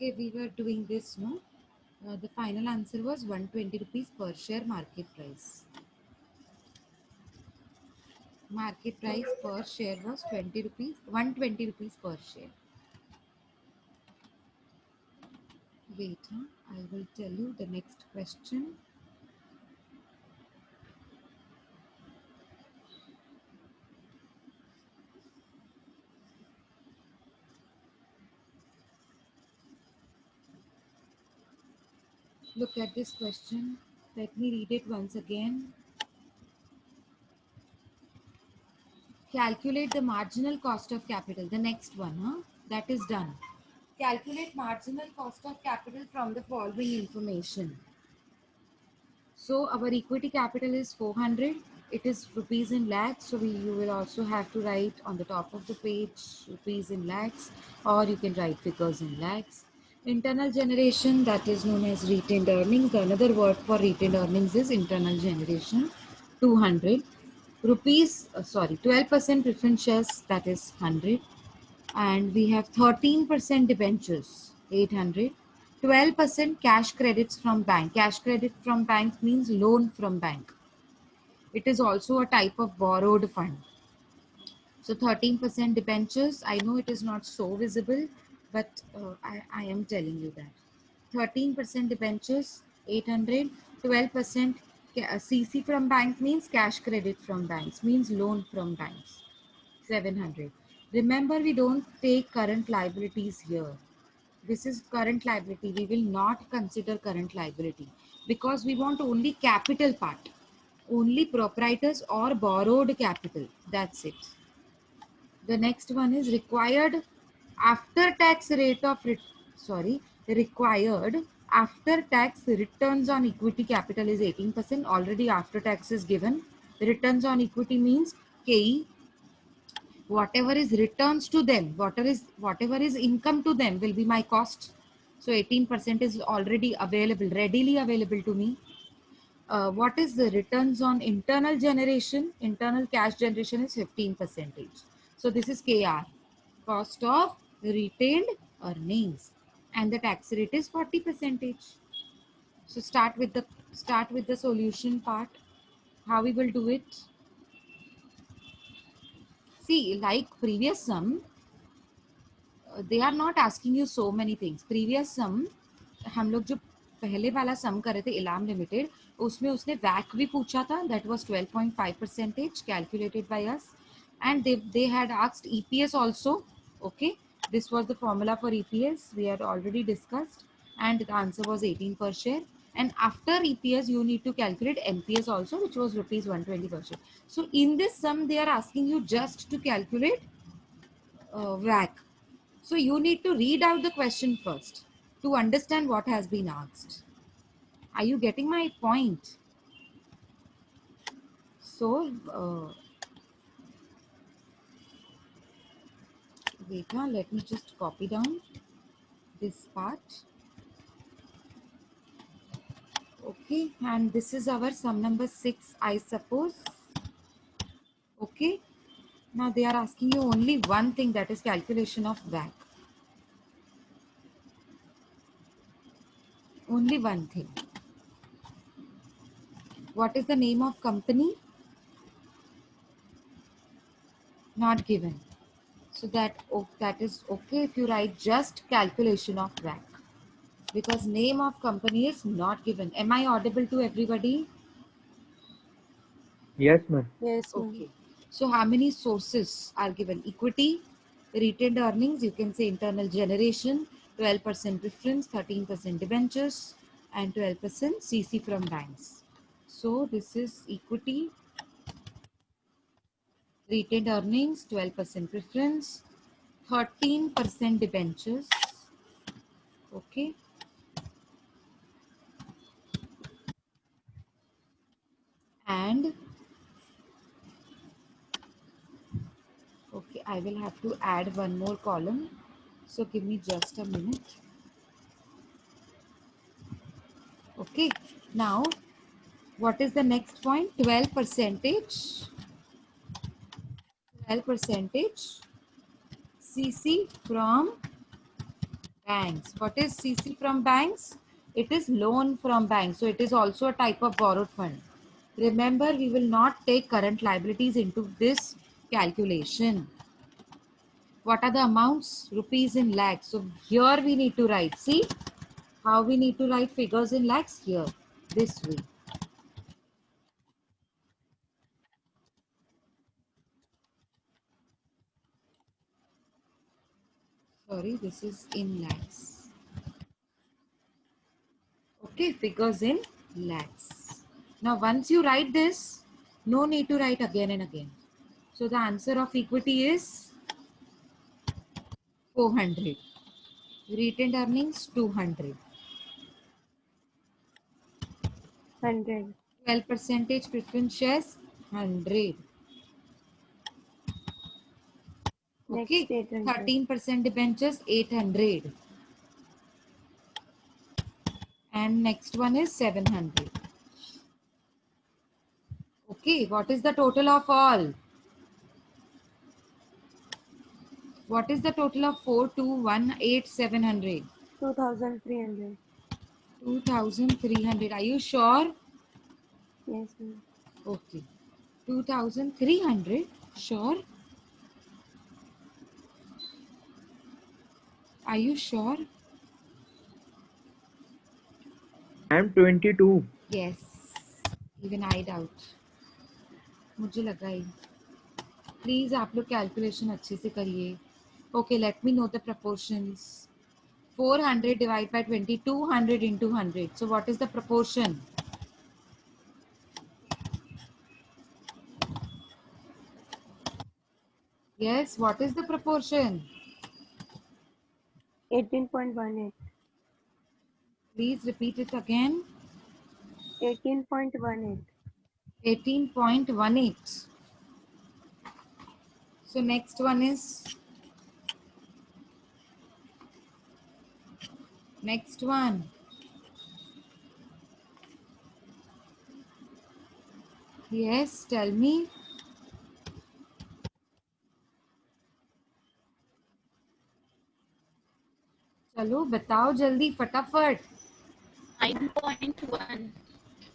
Okay, we were doing this, no? The final answer was 120 rupees per share market price. Market price per share was 20 rupees, 120 rupees per share. Wait, huh? I will tell you the next question. Look at this question. Let me read it once again. Calculate the marginal cost of capital. The next one, huh? That is done. Calculate marginal cost of capital from the following information. So our equity capital is 400. It is rupees in lakhs. So you will also have to write on the top of the page rupees in lakhs, or you can write figures in lakhs. Internal generation, that is known as retained earnings. The another word for retained earnings is internal generation, 200 rupees. 12% preference shares, that is 100, and we have 13% debentures, 800. 12% cash credits from bank. Cash credit from bank means loan from bank. It is also a type of borrowed fund. So 13% debentures. I know it is not so visible, but I am telling you that. 13% debentures, 800. 12% CC from bank means cash credit from banks, means loan from banks, 700. Remember, we don't take current liabilities here. This is current liability. We will not consider current liability because we want only capital part, only proprietors or borrowed capital. That's it. The next one is required after tax rate of required after tax returns on equity capital is 18%. Already after tax is given. Returns on equity means KE. Whatever is returns to them, whatever is income to them will be my cost. So 18% is already available, readily available to me. What is the returns on internal generation? Internal cash generation is 15%. So this is KR, cost of retained earnings, and the tax rate is 40%. So start with the solution part. How we will do it? See, like previous sum, they are not asking you so many things. Previous sum, हम लोग जो पहले वाला सम कर रहे थे Ilam limited, उसमें उसने वैक भी पूछा था. That was 12.5% calculated by us, and they had asked EPS also. Okay, this was the formula for EPS we had already discussed, and the answer was 18 per share. And after EPS you need to calculate MPS also, which was rupees 120 per share. So in this sum they are asking you just to calculate WACC. So you need to read out the question first to understand what has been asked. Are you getting my point? So, wait, let me just copy down this part. Okay, and this is our sum number 6, I suppose. Okay, now they are asking you only one thing, that is calculation of WACC. Only one thing. What is the name of company? Not given. So that is okay if you write just calculation of WACC, because name of company is not given. Am I audible to everybody? Yes, ma'am. Yes, ma'am. Okay. So how many sources are given? Equity, retained earnings, you can say internal generation, 12% preference, 13% debentures, and 12% CC from banks. So this is equity, retained earnings, 12% preference, 13% debentures. Okay. And okay, I will have to add one more column. So give me just a minute. Okay. Now, what is the next point? 12%. 12% CC from Banks. What is CC from banks? It is loan from banks. So it is also a type of borrowed fund. Remember, we will not take current liabilities into this calculation. What are the amounts? Rupees in lakhs. So here we need to write. See how we need to write figures in lakhs here. This way. Sorry, this is in lakhs. Okay, figures in lakhs. Now once you write this, no need to write again and again. So the answer of equity is 400. Retained earnings 200. 100. 12 percentage preference shares 100. Next Okay. 800. 13% debentures 800. And next one is 700. Okay. What is the total of all? What is the total of 4218 700? 2300. 2300. Are you sure? Yes, ma'am. Okay. 2300. Sure? Are you sure? I'm 22. Yes. Even I doubt. मुझे लगा ही. Please आप लोग calculation अच्छे से करिए. Okay, let me know the proportions. 400 divided by 20, 200 into 100. So what is the proportion? Yes, what is the proportion? 18.18. Please repeat it again. 18.18. 18.18. So next one is, next one. Yes, tell me. चलो बताओ जल्दी फटाफट. 9.1.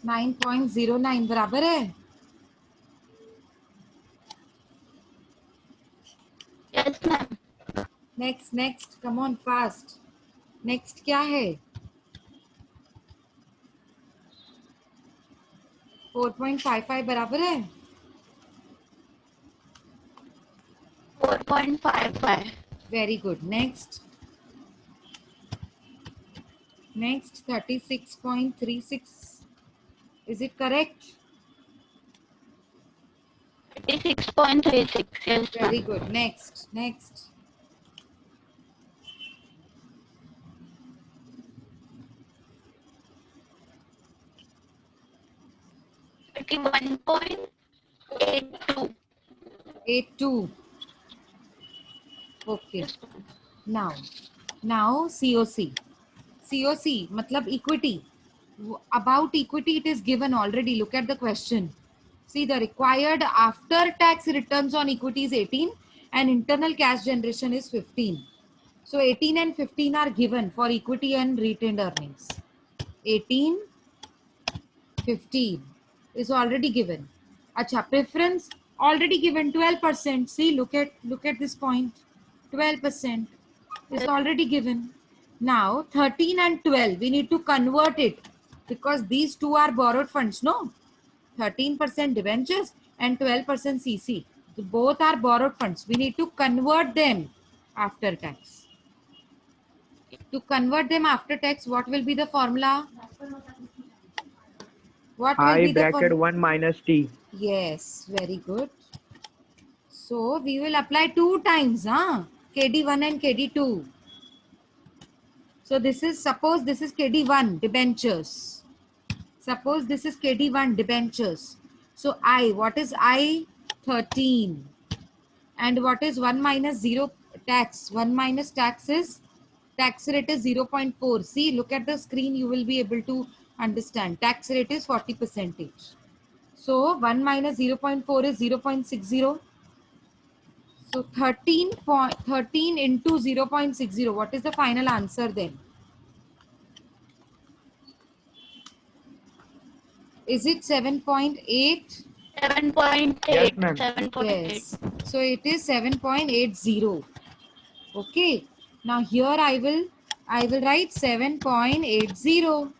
9.09 बराबर है. Yes, ma'am. Next come on fast. Next क्या है? 4.55 बराबर है. 4.55. Very good. Next 36.36. Is it correct? 36.36. Yes, Very ma'am. good. Next. 31.82. 82. Okay. Yes, ma'am. Now COC. COC मतलब equity. About equity it is given already. Look at the question. See, the required after tax returns on equity is 18 and internal cash generation is 15. So 18 and 15 are given for equity and retained earnings. 18, 15 is already given. Acha, preference already given 12%. See, look at this point. 12% is already given. Now 13 and 12 we need to convert it because these two are borrowed funds, no? 13% debentures and 12% CC. So both are borrowed funds. We need to convert them after tax. To convert them after tax, what will be the formula? What will I be the bracket formula? 1 minus T. Yes, very good. So we will apply two times, KD1 and KD2. So this is, suppose this is KD1 debentures. Suppose this is KD1 debentures. So I, what is I? 13. And what is 1 minus 0 tax? 1 minus tax is, tax rate is 0.4. See, look at the screen, you will be able to understand. Tax rate is 40%. So 1 minus 0.4 is 0.60. So 13 into 0.60. What is the final answer then? Is it 7.8? 7.8. Yes, ma'am. 7.8. Yes. So it is 7.80. Okay. Now here I will write 7.80.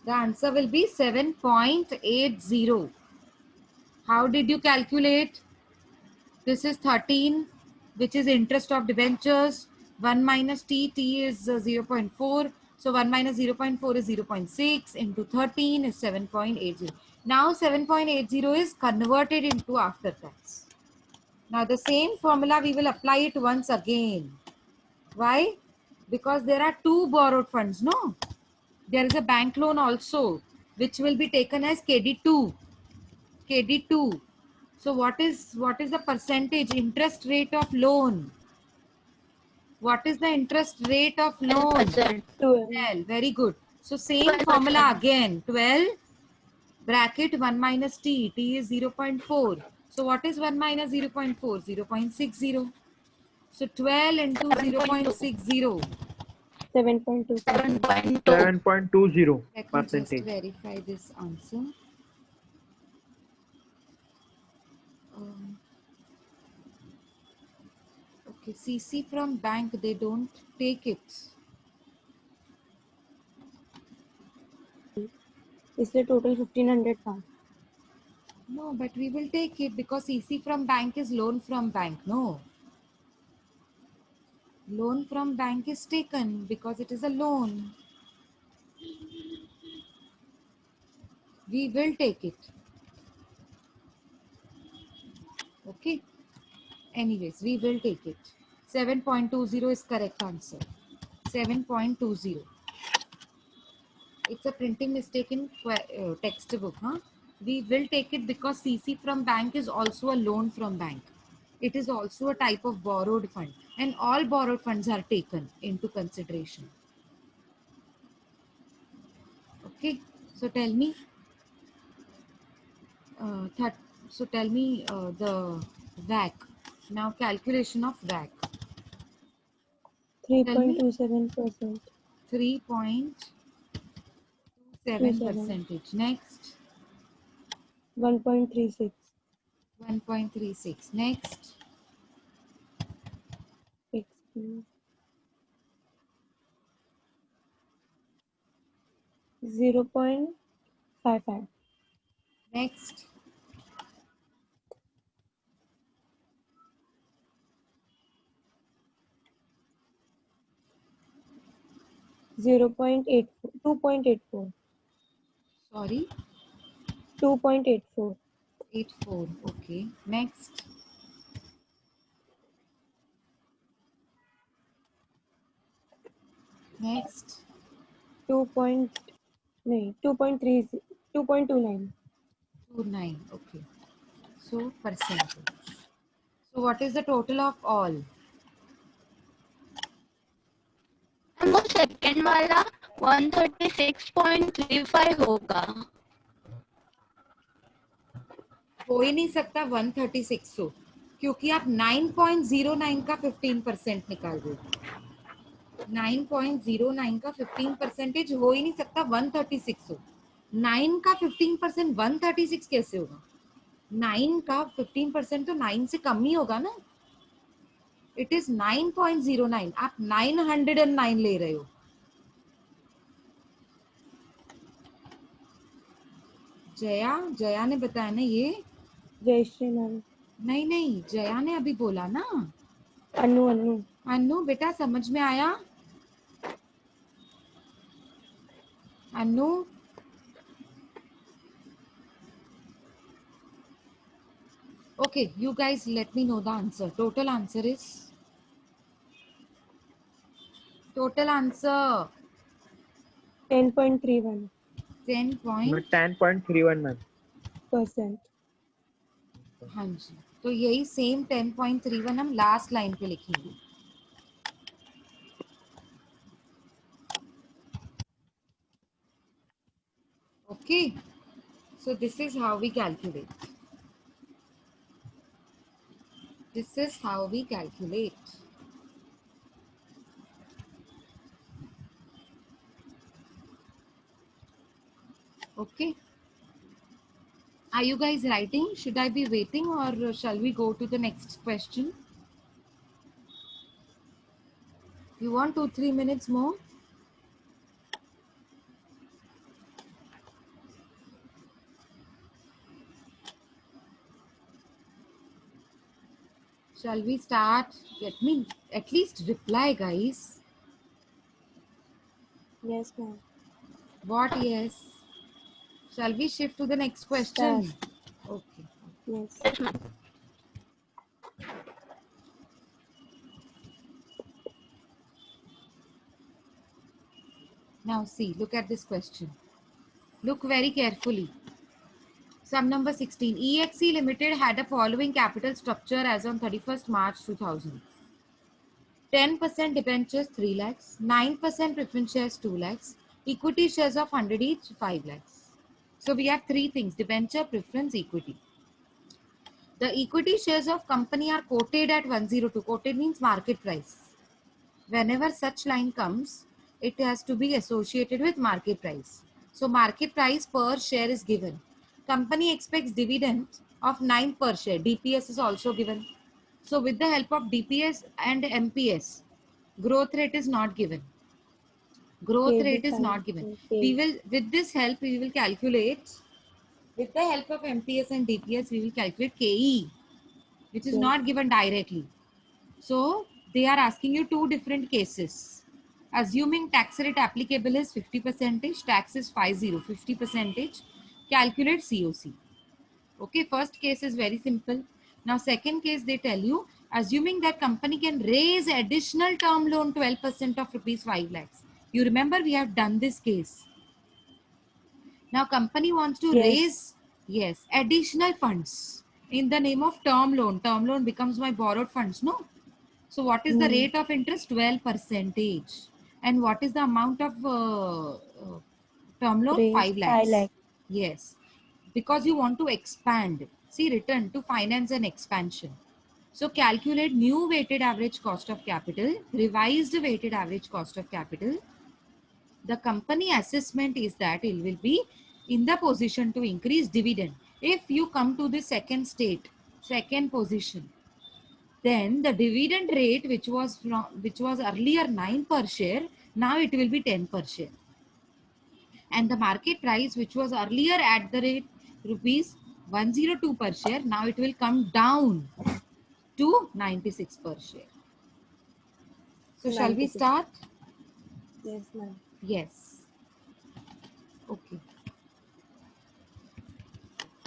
The answer will be 7.80. How did you calculate? This is 13, which is interest of debentures. 1 minus t is 0.4. So 1 minus 0.4 is 0.6 into 13 is 7.80. Now 7.80 is converted into after tax. Now the same formula we will apply it once again. Why? Because there are two borrowed funds, no? There is a bank loan also, which will be taken as KD2. KD2. So what is the percentage interest rate of loan? What is the interest rate of loan? 12%. 12. 12. Very good. So same 12%. formula again. 12 bracket 1 minus t. T is 0.4. So what is 1 minus 0.4? 0.60. So 12 into 7.2. 0.60. 7.2%. 7.2. 7.20 Let me just percentage. verify this answer. Um, okay, CC from bank, they don't take it. इसलिए total 1500 था. No, but we will take it because CC from bank is loan from bank. No. Loan from bank is taken because it is a loan. We will take it. Okay. Anyways, we will take it. 7.20 is correct answer. 7.20. It's a printing mistake in textbook. Huh? We will take it because CC from bank is also a loan from bank. It is also a type of borrowed fund. And all borrowed funds are taken into consideration. Okay. So tell me. So tell me the WAC. Now calculation of WAC. Tell me 3.27%. 3.27 percentage. Next 1.36. 1.36. Next 0.55. next 0.84. 2.84. sorry 2.84. 84. Okay. Next 2. नहीं 2.3. 2.29. 29. Okay. So percentage. So what is the total of all? वो second वाला 136.35 होगा. हो ही नहीं सकता 136 क्योंकि आप 9.09 का 15% निकाल रहे हो. 9.09 का 15% हो ही नहीं सकता 136 हो. 9 का 15% 136 कैसे होगा? 9 का 15% तो 9 से कम ही होगा ना. It is 9.09. आप 909 ले रहे हो. जया ने बताया ना ये. जयश्री मैम. नहीं जया ने अभी बोला ना. अनु. अनु बेटा समझ में आया? अनु okay, you guys let me know the answer. Total answer 10.31%. 10 point. 10.31 ma'am. हाँ जी, तो यही सेम 10.31 हम लास्ट लाइन पे लिखेंगे. Okay, so this is how we calculate. This is how we calculate. Okay. Are you guys writing? Should I be waiting or shall we go to the next question? You want 2-3 minutes more? Shall we start? Let me at least reply, guys. Yes, ma'am. What? Yes. Shall we shift to the next question? Start. Okay. Yes. Yes, ma'am. Now see, look at this question. Look very carefully. Sum number 16. EXE Limited had a following capital structure as on 31st March 2000. 10% debentures 3 lakhs, 9% preference shares 2 lakhs, equity shares of 100 each 5 lakhs. So we have three things: debenture, preference, equity. The equity shares of company are quoted at 102. Quoted means market price. Whenever such line comes, it has to be associated with market price. So market price per share is given. Company expects dividend of 9 per share. DPS is also given. So with the help of DPS and MPS, growth rate is not given. Growth KB rate is 5. not given. We K. will, with this help, we will calculate, with the help of MPS and DPS, we will calculate KE, which is Yes. not given directly. So they are asking you two different cases. Assuming tax rate applicable is 50%, tax is 50%, calculate COC. Okay, first case is very simple. Now second case they tell you, assuming that company can raise additional term loan 12% of rupees 5 lakhs. You remember we have done this case. Now company wants to Yes. raise, yes, additional funds in the name of term loan. Term loan becomes my borrowed funds, no? So what is the rate of interest? 12%. And what is the amount of term loan? 5 Raised 5 lakhs. lakh. Yes. Because you want to expand. See, return to finance and expansion. So calculate new weighted average cost of capital, revised weighted average cost of capital. The company assessment is that it will be in the position to increase dividend. If you come to the second state, second position, then the dividend rate which was earlier 9 per share, now it will be 10 per share. And the market price which was earlier at the rate rupees 102 per share, now it will come down to 96 per share. So shall we 96. start? Yes, ma'am. Yes. Okay.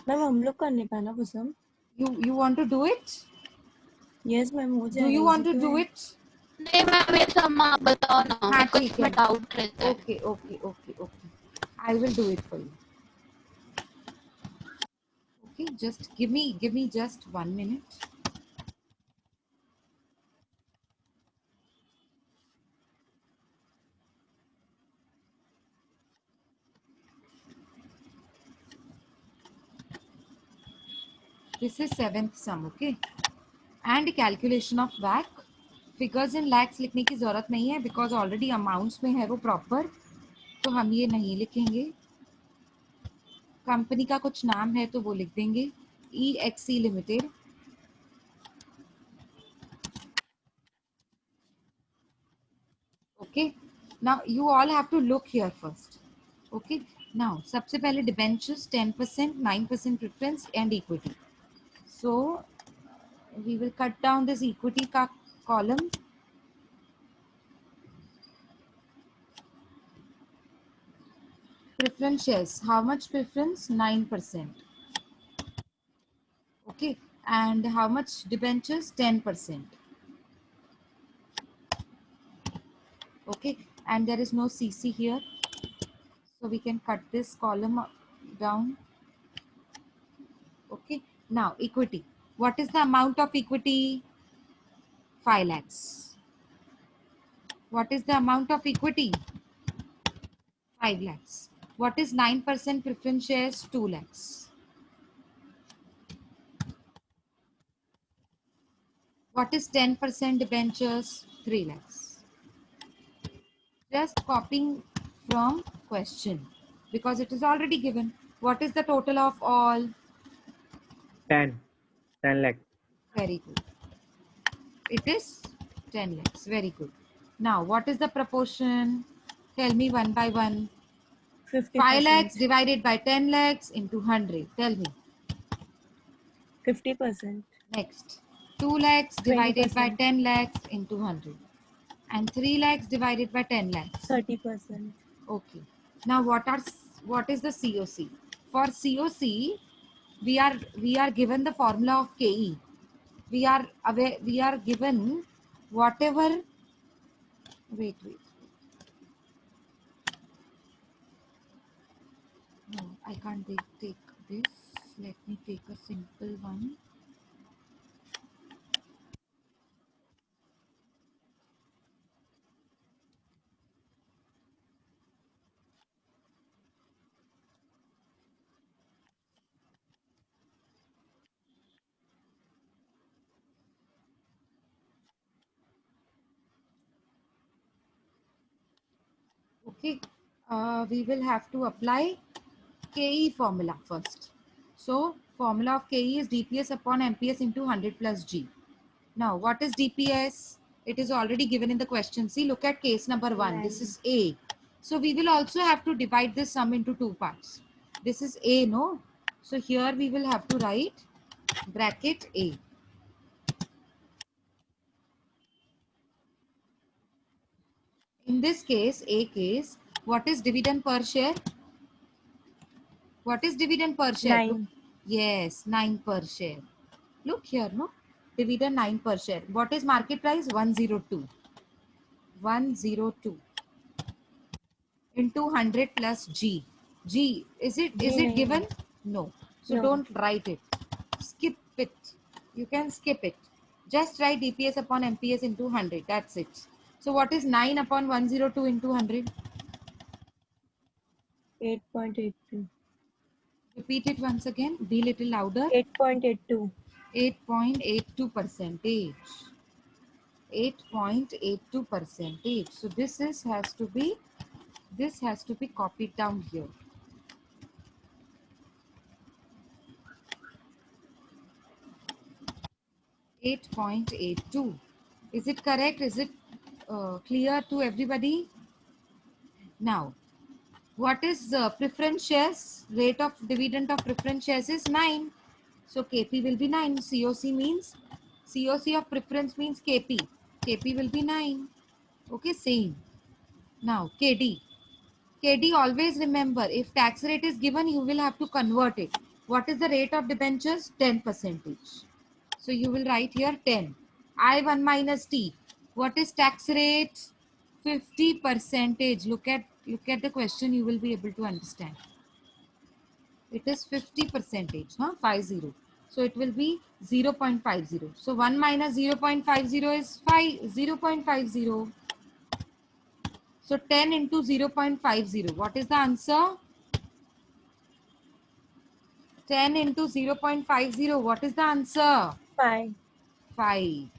Ma'am हम लोग कर नहीं पाना कुसुम. You want to do it? Yes, ma'am हो Do जाएगा. you want to easy तो do है. it? नहीं मैम, ये सब आप बताओ ना, हाँ मेरे को ठीक इसमें है. डाउट रहता है. Okay, okay, okay, okay. I will do it for you. Okay, just give me just 1 minute. This is 7th sum, okay? And calculation of WACC. Figures in lakhs लिखने की जरूरत नहीं है because already amounts में है वो proper. तो हम ये नहीं लिखेंगे. कंपनी का कुछ नाम है तो वो लिख देंगे. EXE Limited. Okay. Now you all have to look here first. Okay. Now सबसे पहले debentures 10%, 9% preference and equity. So we will cut down this equity का column. Preference shares. How much preference? 9%. Okay. And how much debentures? 10%. Okay. And there is no CC here. So we can cut this column down. Okay. Now equity. What is the amount of equity? 5 lakhs. What is the amount of equity? 5 lakhs. What is 9% preference shares? 2 lakhs. What is 10% debentures? 3 lakhs. Just copying from question because it is already given. What is the total of all? 10. 10 lakh. Very good. It is 10 lakhs. Very good. Now, what is the proportion? Tell me one by one. 5 lakhs 50%. divided by 10 lakhs into 100. Tell me. 50%. Next. 2 lakhs divided by 20%. 10 lakhs into 100. And 3 lakhs divided by 10 lakhs. 30%. Okay. Now, what is the COC? For COC, we are given the formula of KE. We are given whatever. Wait. No, I can't take this. Let me take a simple one. Okay. We will have to apply KE formula first. So formula of KE is DPS upon MPS into 100 plus G. Now, what is DPS? It is already given in the question. See, look at case number 1. This 9. is A. So we will also have to divide this sum into 2 parts. This is A, no? So here we will have to write bracket A. In this case, A case, what is dividend per share? What is dividend per share? 9. Yes, 9 per share. Look here, no? Dividend 9 per share. What is market price? 102. 102 into 100 plus G. G, is it G nahi given? hai. No. So No. don't write it. Skip it. You can skip it. Just write DPS upon MPS into 100. That's it. So what is 9 upon 102 into 100? 8.82. Repeat it once again. Be little louder. 8.82. 8.82 percentage. 8.82 percentage. So this has to be copied down here. 8.82. Is it correct? Is it clear to everybody? Now, what is preference shares? Rate of dividend of preference shares is 9. So KP will be 9. COC of preference means KP. KP will be 9. Okay, same. Now, KD. KD, always remember, if tax rate is given, you will have to convert it. What is the rate of debentures? 10%. So you will write here 10. I1 minus T. What is tax rate? 50%. Look at the question, you will be able to understand. It is 50%, huh? 50. So it will be 0.50. So 1 minus 0.50 is 0.50. So 10 into 0.50. What is the answer? 10 into 0.50. What is the answer? 5. 5.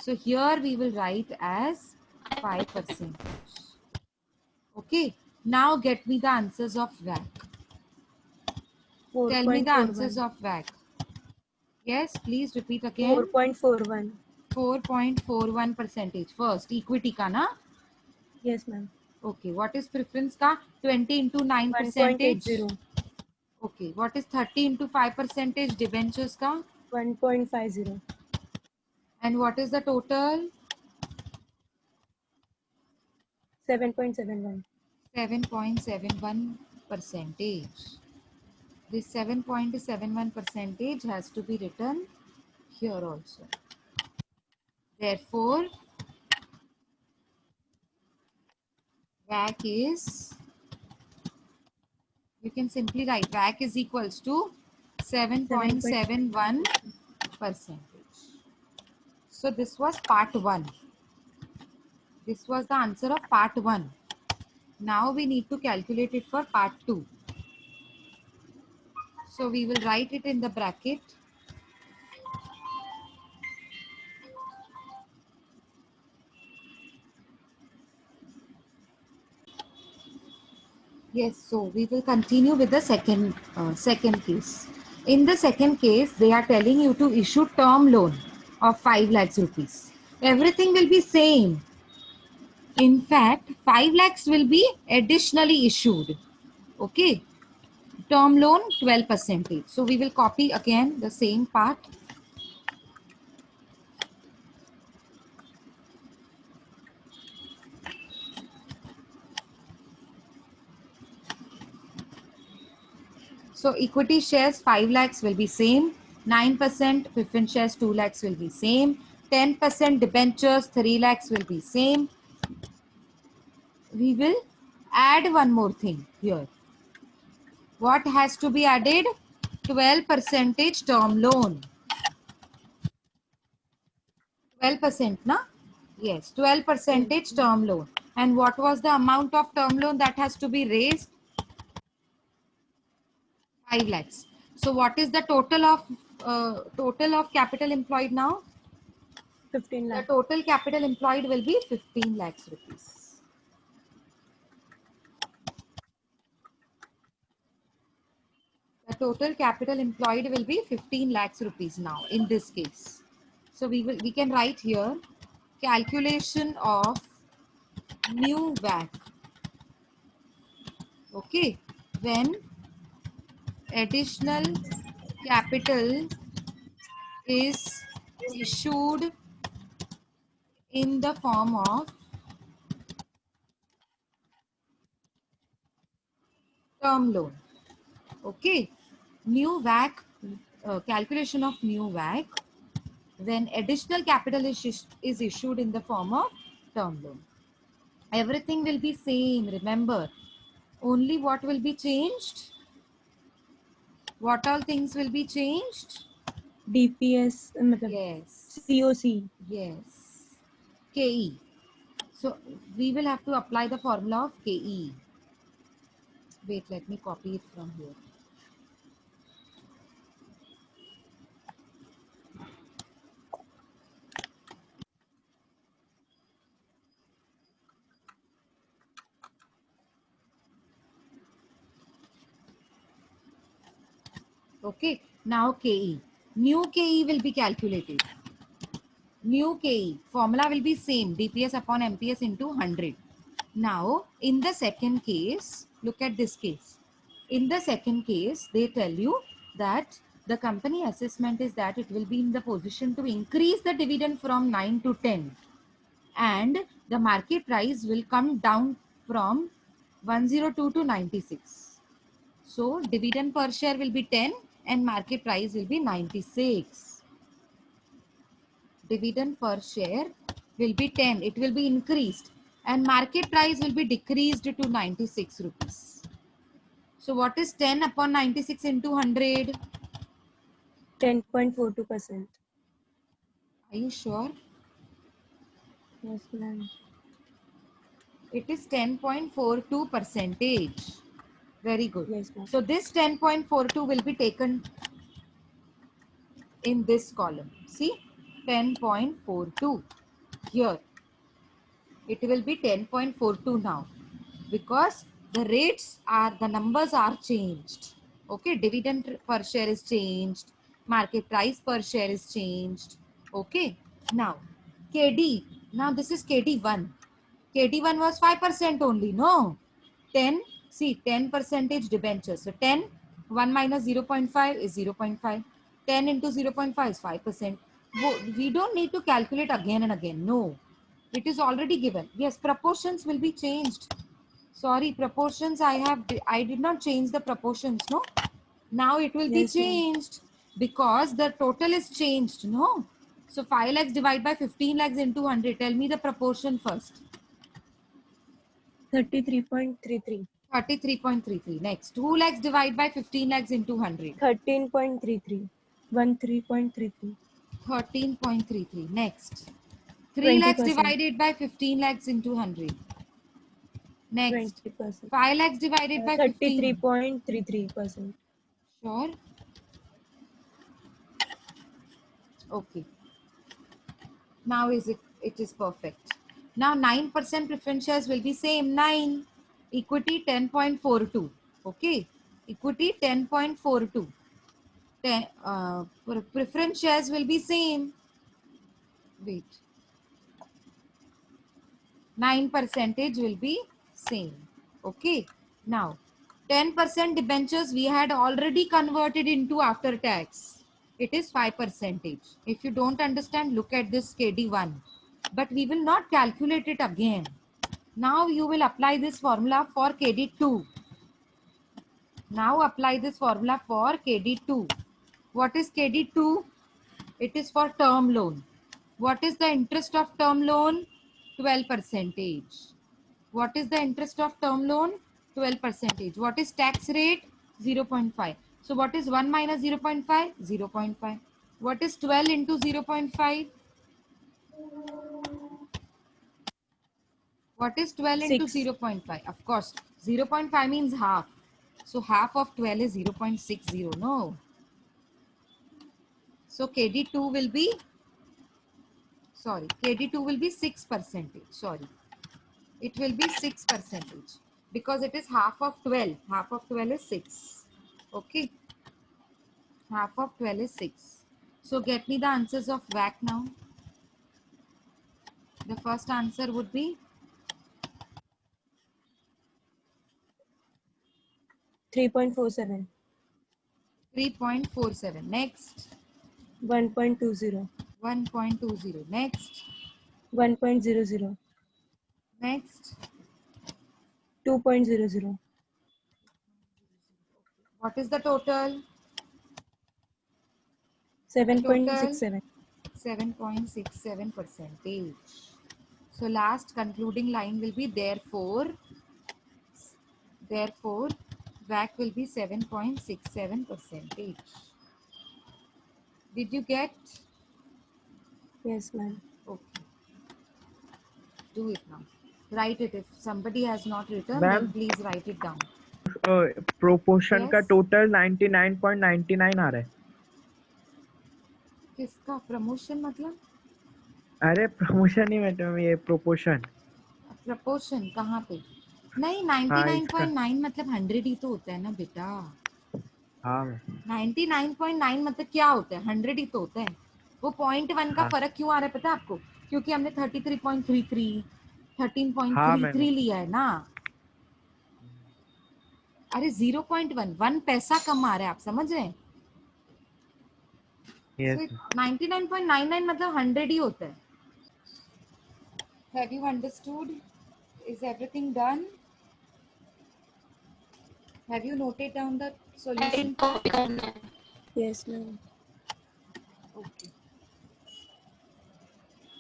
So here we will write as 5%. Okay. Now get me the answers of WAC. Tell me the answers 4.41. of WAC. Yes, please repeat again. 4.41. 4.41%. First, equity ka na? Yes, ma'am. Okay. What is preference ka? 20 into 9%. 1.80. Okay. What is 30 into 5%? Debentures ka? 1.50. And what is the total? 7.71. 7.71%. This 7.71% has to be written here also. Therefore, WAC is, you can simply write WAC is equals to 7.71%. So this was part 1. This was the answer of part 1. Now we need to calculate it for part 2. So we will write it in the bracket. Yes, so we will continue with the second case. In the second case, they are telling you to issue term loan of 5 lakhs rupees. Everything will be same. In fact, 5 lakhs will be additionally issued. Okay. Term loan 12%. So we will copy again the same part. So equity shares 5 lakhs will be same. 9% preference shares 2 lakhs will be same. 10% debentures 3 lakhs will be same. We will add one more thing here. What has to be added? 12% term loan. 12% na? Yes, 12% Yes. term loan. And what was the amount of term loan that has to be raised? 5 lakhs. So what is the total of capital employed now? 15 The lakh. total capital employed will be 15 lakhs rupees. The total capital employed will be 15 lakhs rupees now in this case. So we can write here calculation of new WACC. Okay, when additional capital is issued in the form of term loan. Okay, new WACC, calculation of new WACC when additional capital is issued in the form of term loan. Everything will be same, remember. Only what will be changed? What all things will be changed? DPS, matlab, Yes, COC. yes. KE. So we will have to apply the formula of KE. Wait, let me copy it from here. Okay, now KE. New KE will be calculated. New KE formula will be same, DPS upon MPS into 100. Now, in the second case, look at this case. In the second case, they tell you that the company assessment is that it will be in the position to increase the dividend from 9 to 10. And the market price will come down from 102 to 96. So, dividend per share will be 10 and market price will be 96. Dividend per share will be 10. It will be increased and market price will be decreased to 96 rupees. So what is 10 upon 96 into 100? 10.42%. Are you sure? Yes, ma'am. It is 10.42 percentage. Very good. Yes, ma'am. So this 10.42 will be taken in this column. See, 10.42 here. It will be 10.42 now because the numbers are changed. Okay, dividend per share is changed, market price per share is changed. Okay, now KD, now this is KD1. KD1 was 5% only, no? 10, see 10 percentage debentures. So 10, 1 minus 0.5 is 0.5. 10 into 0.5 is 5%. We don't need to calculate again and again. No, it is already given. Yes, proportions will be changed. Sorry, proportions I did not change the proportions, no? Now it will be Yes, ma'am. changed because the total is changed, no? So 5 lakhs divided by 15 lakhs into 100. Tell me the proportion first. 33.33. 33.33. Next, 2 lakhs divided by 15 lakhs into 100. 13.33. 13.33. 13.33. Next, 3 lakhs 20%. divided by 15 lakhs into 100. Next, 20%. 5 lakhs divided by 15. 33.33%. Sure. Okay. Now it is perfect. Now 9% preference shares will be same 9. Equity 10.42. Okay. Equity 10.42. Preference shares will be same. Wait. 9% will be same. Okay. Now, 10% debentures we had already converted into after tax. It is 5%. If you don't understand, look at this KD1. But we will not calculate it again. Now you will apply this formula for KD2. Now apply this formula for KD2. What is KD2? It is for term loan. What is the interest of term loan? 12%. What is the interest of term loan? 12%. What is tax rate? 0.5. So what is 1 minus 0.5? 0.5. What is 12 into 0.5? What is 12 into 6. 0.5? Of course, 0.5 means half. So half of 12 is 0.60. No. So KD2 will be, KD2 will be 6%. Sorry. It will be 6% because it is half of 12. Half of 12 is 6. Okay. Half of 12 is 6. So get me the answers of WAC now. The first answer would be 3.47. 3.47. Next, 1.20. 1.20. Next, 1.00. next. 2.00. What is the total? The total 7.67. 7.67%. So last concluding line will be therefore WAC will be 7.67%. Did you get? Yes, ma'am. Okay. Do it now. Write it. If somebody has not written, Ma'am? then please write it down. Proportion का Yes. Total 99.99 आ रहा है. किसका promotion मतलब? अरे promotion नहीं madam, ये proportion. Proportion कहाँ पे? नहीं, हाँ, इसका. 99.9 मतलब 100 ही तो होता है ना बेटा. हाँ 99.9 मतलब क्या होता है? 100 ही तो होता है. वो 0.1 का हाँ. फर्क क्यों आ रहा है पता है आपको? क्योंकि हमने 33.33 हाँ 13.33 मैम. लिया है ना. अरे 0.1 1 पैसा कम आ रहा है, आप समझ रहे हैं? यस. So 99.99 मतलब 100 ही होता है. Have you understood? Is everything done? Have you noted down the solution part? Yes, ma'am. Okay.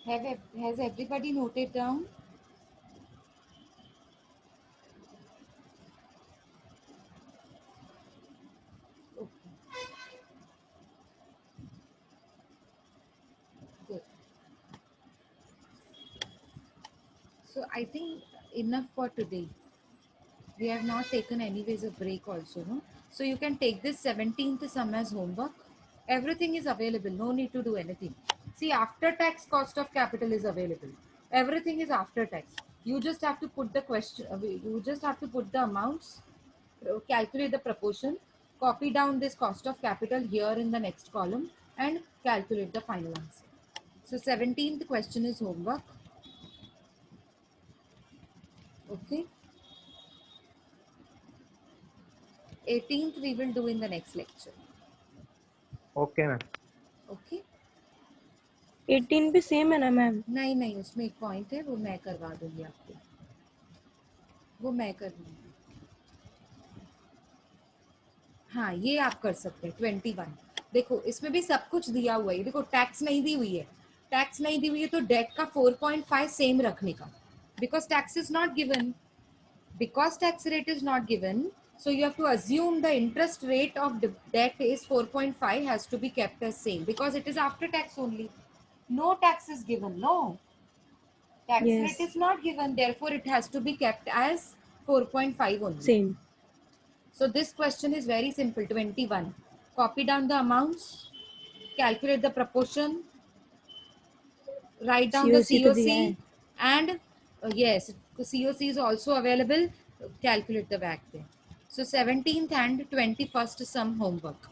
Has everybody noted down? Okay. Good. So I think enough for today. We have not taken anyways a break also, no? So you can take this 17th sum as homework. Everything is available. No need to do anything. See, after tax cost of capital is available. Everything is after tax. You just have to put the question. You just have to put the amounts, calculate the proportion, copy down this cost of capital here in the next column, and calculate the final answer. So 17th question is homework. Okay. 18th we will do in the next lecture. Okay ma'am. Okay. 18 भी same है ना ma'am? नहीं, उसमें एक point है, वो मैं करवा दूंगी आपको. वो मैं कर दूंगी. हाँ, ये आप कर सकते हैं. 21. देखो इसमें भी सब कुछ दिया हुआ है. देखो टैक्स नहीं दी हुई है. टैक्स नहीं दी हुई है तो डेट का 4.5 सेम रखने का. Because tax is not given. Because tax rate is not given, so you have to assume the interest rate of debt is 4.5 has to be kept as same because it is after tax only. No tax is given. No. Tax Yes. rate is not given. Therefore, it has to be kept as 4.5 only. Same. So this question is very simple. 21. Copy down the amounts. Calculate the proportion. Write down the COC तो दिया है. COC. And yes, the COC is also available. calculate the back there. So 17th and 21st some homework.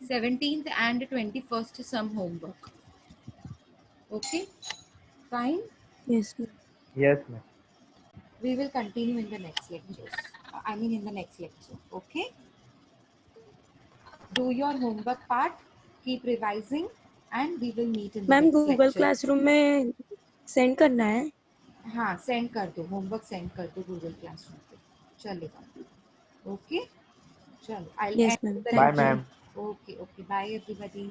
17th and 21st some homework. Okay, fine. Yes, ma'am. Yes, ma'am. We will continue in the next lectures. I mean in the next lecture. Okay. Do your homework part. Keep revising, and we will meet in the ma'am next Google lecture. Classroom में send करना है. हाँ, send कर दो, homework send कर दो Google classroom पे, चलेगा. ओके, चलो, I'll Yes, end ma'am. the Bye, Thank lecture. you. ma'am. Okay, okay, bye everybody.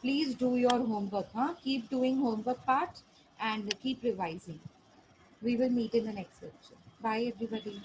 Please do your homework, huh? Keep doing homework part and keep revising. We will meet in the next lecture. Bye everybody.